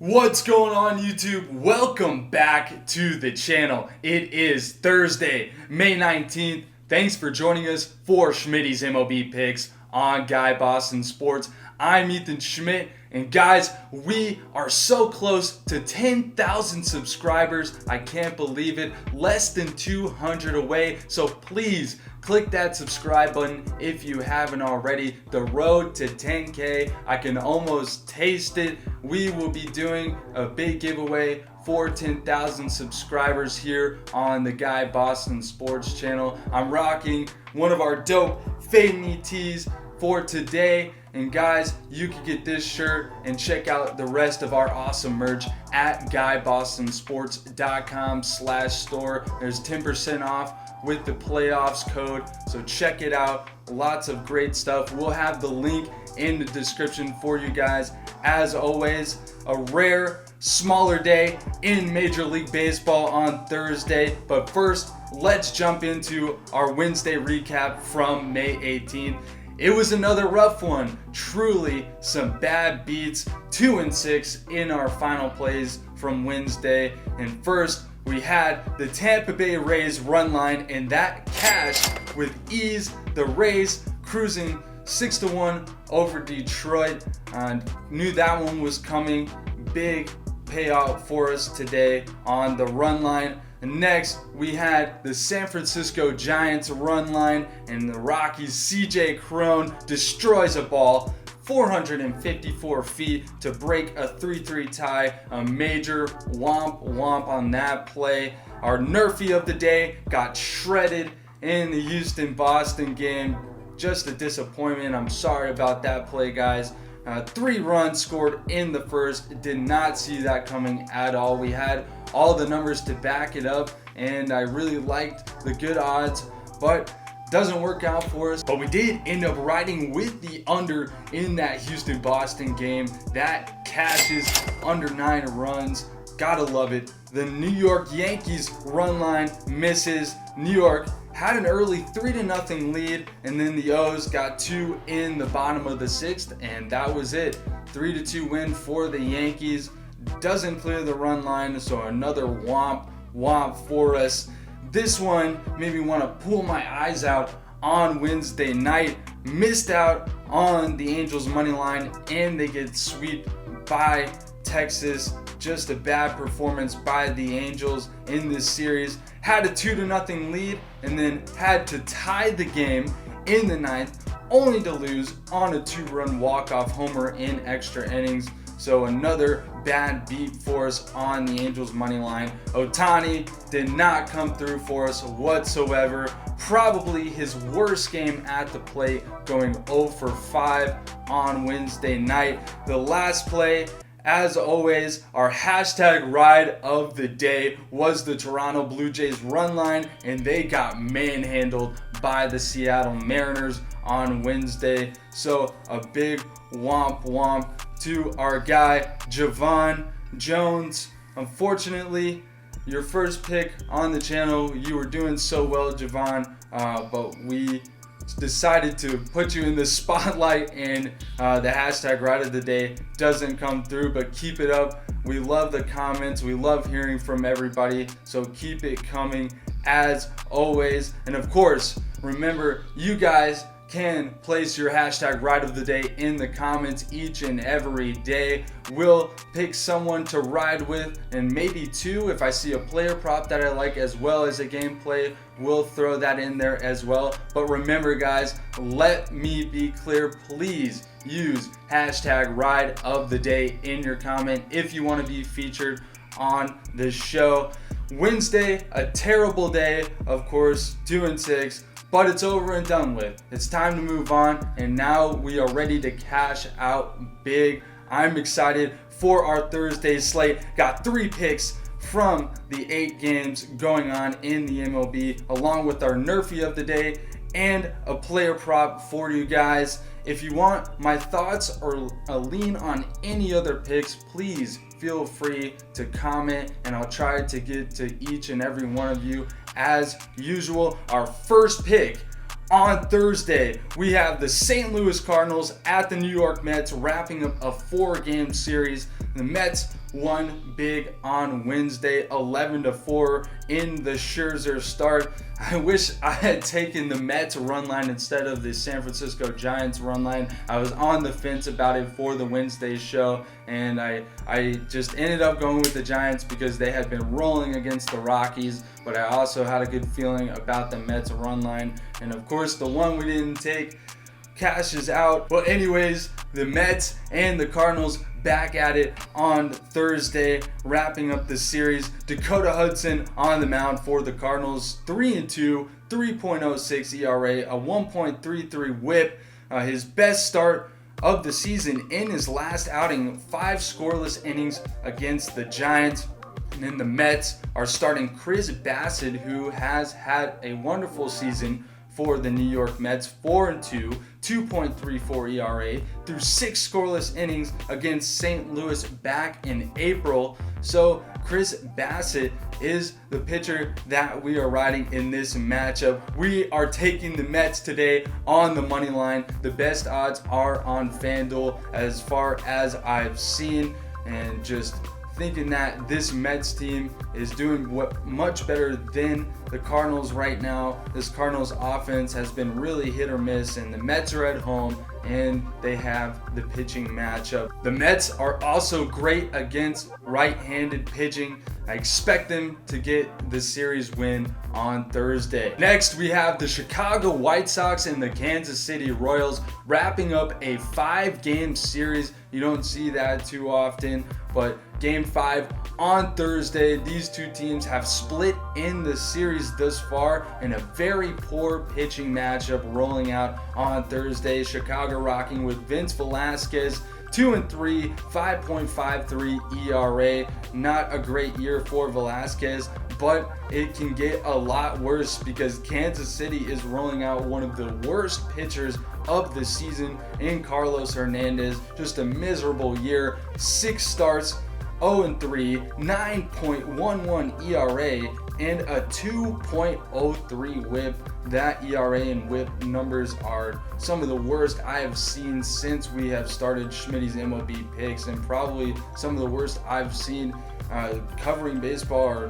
What's going on, YouTube? Welcome back to the channel. It is Thursday, May 19th. Thanks for joining us for Schmidt's MLB picks on Guy Boston Sports. I'm Ethan Schmidt, and guys, we are so close to 10,000 subscribers. I can't believe it. Less than 200 away. So please click that subscribe button if you haven't already. The road to 10K, I can almost taste it. We will be doing a big giveaway for 10,000 subscribers here on the Guy Boston Sports channel. I'm rocking one of our dope Fade Me tees for today. And guys, you can get this shirt and check out the rest of our awesome merch at guybostonsports.com/store. There's 10% off with the playoffs code, so check it out. Lots of great stuff. We'll have the link in the description for you guys. As always, a rare, smaller day in Major League Baseball on Thursday. But first, let's jump into our Wednesday recap from May 18th. It was another rough one. Truly some bad beats. 2-6 in our final plays from Wednesday. And first, we had the Tampa Bay Rays run line, and that cashed with ease. The Rays cruising 6-1 over Detroit. Knew that one was coming. Big payout for us today on the run line. And next, we had the San Francisco Giants run line, and the Rockies' CJ Cron destroys a ball 454 feet to break a 3-3 tie. A major womp on that play. Our NRFI of the day got shredded in the Houston-Boston game. Just a disappointment. I'm sorry about that play, guys. 3 runs scored in the first. Did not see that coming at all. We had all the numbers to back it up, and I really liked the good odds, but doesn't work out for us. But we did end up riding with the under in that Houston-Boston game. That cashes under 9 runs. Gotta love it. The New York Yankees run line misses. New York had an early 3-0 lead, and then the O's got 2 in the bottom of the 6th, and that was it. 3-2 win for the Yankees. Doesn't clear the run line, so another womp for us. This one made me want to pull my eyes out on Wednesday night. Missed out on the Angels money line, and they get swept by Texas. Just a bad performance by the Angels in this series. Had a 2-0 lead, and then had to tie the game in the 9th, only to lose on a 2-run walk-off homer in extra innings. So another bad beat for us on the Angels money line. Ohtani did not come through for us whatsoever. Probably his worst game at the plate, going 0 for 5 on Wednesday night. The last play, as always, our hashtag ride of the day was the Toronto Blue Jays run line, and they got manhandled by the Seattle Mariners on Wednesday. So a big womp to our guy Javon Jones. Unfortunately, your first pick on the channel, you were doing so well, Javon, but we decided to put you in the spotlight, and the hashtag ride of the day doesn't come through, but keep it up. We love the comments. We love hearing from everybody, so keep it coming as always. And of course, remember, you guys can place your hashtag ride of the day in the comments each and every day. We'll pick someone to ride with, and maybe 2 if I see a player prop that I like, as well as a gameplay. We'll throw that in there as well. But remember, guys, let me be clear, please use hashtag ride of the day in your comment if you want to be featured on the show. Wednesday, a terrible day, of course, 2-6. But it's over and done with. It's time to move on, and now we are ready to cash out big. I'm excited for our Thursday slate. Got 3 picks from the 8 games going on in the MLB, along with our NRFI of the day and a player prop for you guys. If you want my thoughts or a lean on any other picks, please feel free to comment, and I'll try to get to each and every one of you as usual. Our first pick on Thursday, we have the St. Louis Cardinals at the New York Mets, wrapping up a 4-game series. The Mets won big on Wednesday, 11-4 in the Scherzer start. I wish I had taken the Mets run line instead of the San Francisco Giants run line. I was on the fence about it for the Wednesday show, and I just ended up going with the Giants because they had been rolling against the Rockies, but I also had a good feeling about the Mets run line. And of course, the one we didn't take cashes out. Well, anyways, the Mets and the Cardinals back at it on Thursday, wrapping up the series. Dakota Hudson on the mound for the Cardinals, 3-2, 3.06 ERA, a 1.33 WHIP. His best start of the season in his last outing, 5 scoreless innings against the Giants. And then the Mets are starting Chris Bassett, who has had a wonderful season for the New York Mets, 4-2, 2.34 ERA through 6 scoreless innings against St. Louis back in April. So Chris Bassett is the pitcher that we are riding in this matchup. We are taking the Mets today on the money line. The best odds are on FanDuel as far as I've seen, and just thinking that this Mets team is doing much better than the Cardinals right now. This Cardinals offense has been really hit or miss, and the Mets are at home and they have the pitching matchup. The Mets are also great against right-handed pitching. I expect them to get the series win on Thursday. Next, we have the Chicago White Sox and the Kansas City Royals wrapping up a 5-game series. You don't see that too often, but Game 5 on Thursday. These two teams have split in the series thus far in a very poor pitching matchup rolling out on Thursday. Chicago rocking with Vince Velasquez, 2-3, 5.53 ERA. Not a great year for Velasquez, but it can get a lot worse because Kansas City is rolling out one of the worst pitchers of the season in Carlos Hernandez. Just a miserable year. 6 starts, 0-3, 9.11 ERA, and a 2.03 WHIP. That ERA and WHIP numbers are some of the worst I have seen since we have started Schmidt's MLB picks, and probably some of the worst I've seen covering baseball or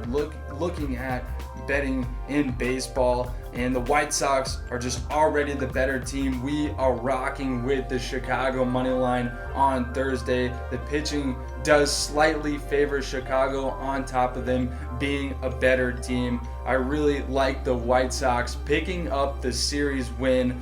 looking at betting in baseball. And the White Sox are just already the better team. We are rocking with the Chicago money line on Thursday. The pitching does slightly favor Chicago on top of them being a better team. I really like the White Sox picking up the series win,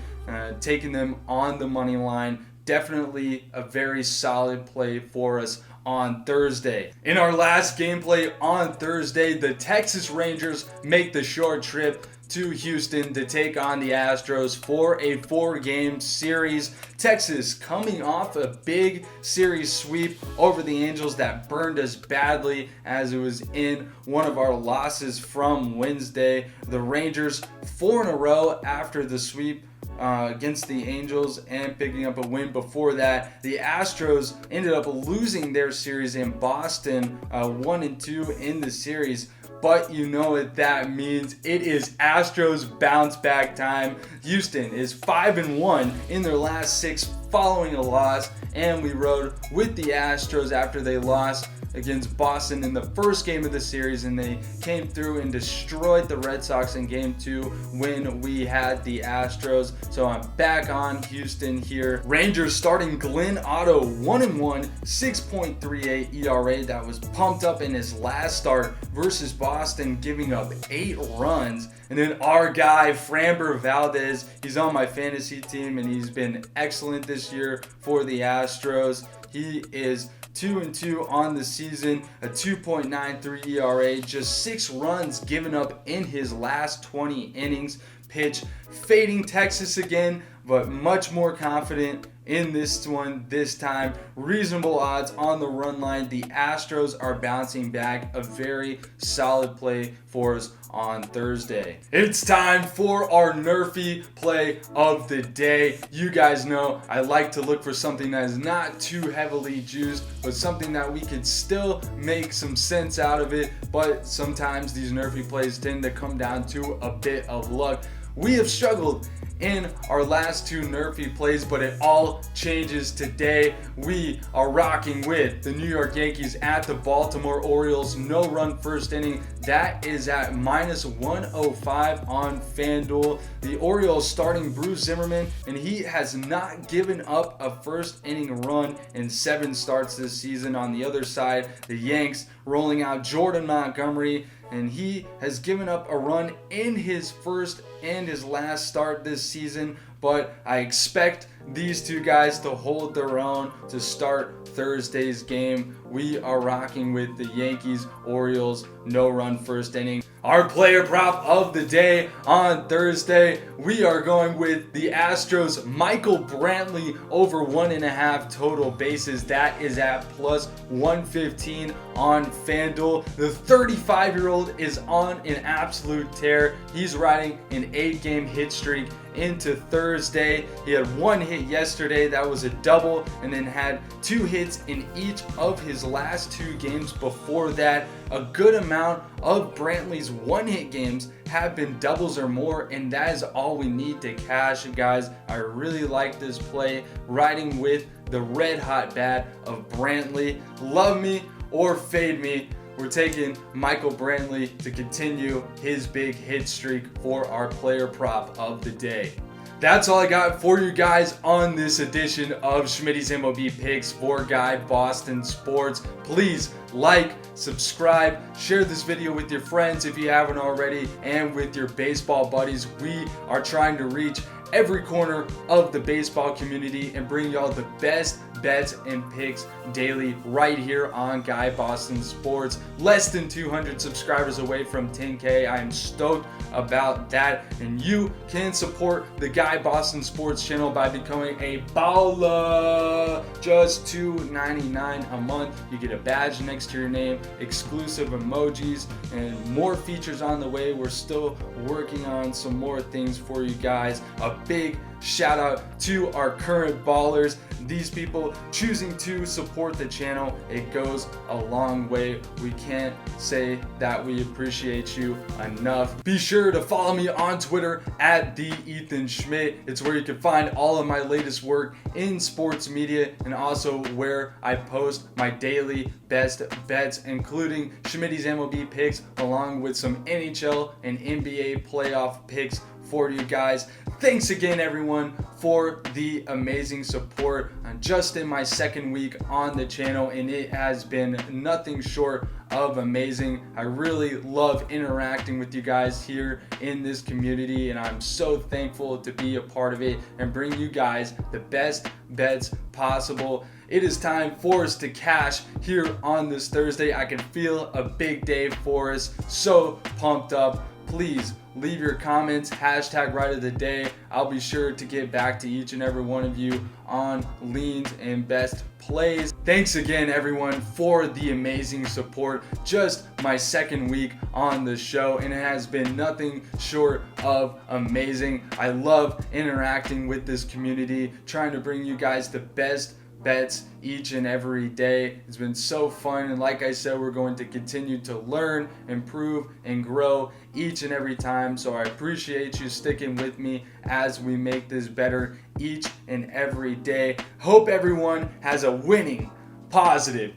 taking them on the money line. Definitely a very solid play for us on Thursday. In our last gameplay on Thursday, the Texas Rangers make the short trip to Houston to take on the Astros for a 4-game series. Texas coming off a big series sweep over the Angels that burned us badly, as it was in one of our losses from Wednesday. The Rangers 4 in a row after the sweep against the Angels and picking up a win before that. The Astros ended up losing their series in Boston, 1-2 in the series. But you know what that means. It is Astros bounce back time. Houston is 5-1 in their last 6 following a loss, and we rode with the Astros after they lost against Boston in the first game of the series, and they came through and destroyed the Red Sox in Game 2 when we had the Astros. So I'm back on Houston here. Rangers starting Glenn Otto, 1-1, 6.38 ERA. That was pumped up in his last start versus Boston, giving up 8 runs. And then our guy, Framber Valdez, he's on my fantasy team, and he's been excellent this year for the Astros. He is 2-2 on the season, a 2.93 ERA, just 6 runs given up in his last 20 innings. Pitch fading Texas again, but much more confident in this one this time. Reasonable odds on the run line. The Astros are bouncing back. A very solid play for us on Thursday. It's time for our NRFI play of the day. You guys know I like to look for something that is not too heavily juiced, but something that we could still make some sense out of it. But sometimes these NRFI plays tend to come down to a bit of luck. We have struggled in our last two NRFI plays, but it all changes today. We are rocking with the New York Yankees at the Baltimore Orioles. No run first inning. That is at -105 on FanDuel. The Orioles starting Bruce Zimmerman, and he has not given up a first inning run in 7 starts this season. On the other side, the Yanks rolling out Jordan Montgomery, and he has given up a run in his first and his last start this season, but I expect these two guys to hold their own to start Thursday's game. We are rocking with the Yankees, Orioles, no run first inning. Our player prop of the day on Thursday, we are going with the Astros, Michael Brantley over 1.5 total bases. That is at +115 on FanDuel. The 35-year-old is on an absolute tear. He's riding an 8-game hit streak into Thursday. He had 1 hit yesterday, that was a double, and then had 2 hits in each of his last 2 games before that. A good amount of Brantley's 1-hit games have been doubles or more, and that is all we need to cash, guys. I really like this play, riding with the red hot bat of Brantley. Love me or fade me, we're taking Michael Brantley to continue his big hit streak for our player prop of the day. That's all I got for you guys on this edition of Schmidt's MLB Picks for Guy Boston Sports. Please like, subscribe, share this video with your friends if you haven't already, and with your baseball buddies. We are trying to reach every corner of the baseball community and bring y'all the best bets and picks daily right here on Guy Boston Sports. Less than 200 subscribers away from 10K. I am stoked about that, and you can support the Guy Boston Sports channel by becoming a baller. Just $2.99 a month. You get a badge next to your name, exclusive emojis, and more features on the way. We're still working on some more things for you guys. A big shout out to our current ballers. These people choosing to support the channel, it goes a long way. We can't say that we appreciate you enough. Be sure to follow me on Twitter at @TheEthanSchmidt. It's where you can find all of my latest work in sports media, and also where I post my daily best bets, including Schmidt's MLB picks, along with some NHL and NBA playoff picks for you guys. Thanks again, everyone, for the amazing support. I'm just in my 2nd week on the channel, and it has been nothing short of amazing. I really love interacting with you guys here in this community, and I'm so thankful to be a part of it and bring you guys the best bets possible. It is time for us to cash here on this Thursday. I can feel a big day for us. So pumped up. Please leave your comments, hashtag right of the day. I'll be sure to get back to each and every one of you on leans and best plays. Thanks again, everyone, for the amazing support. Just my 2nd week on the show, and it has been nothing short of amazing. I love interacting with this community, trying to bring you guys the best bets each and every day. It's been so fun, and like I said, we're going to continue to learn, improve, and grow each and every time. So I appreciate you sticking with me as we make this better each and every day. Hope everyone has a winning, positive,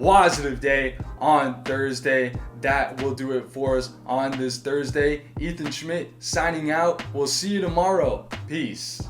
positive day on Thursday. That will do it for us on this Thursday. Ethan Schmidt signing out. We'll see you tomorrow. Peace.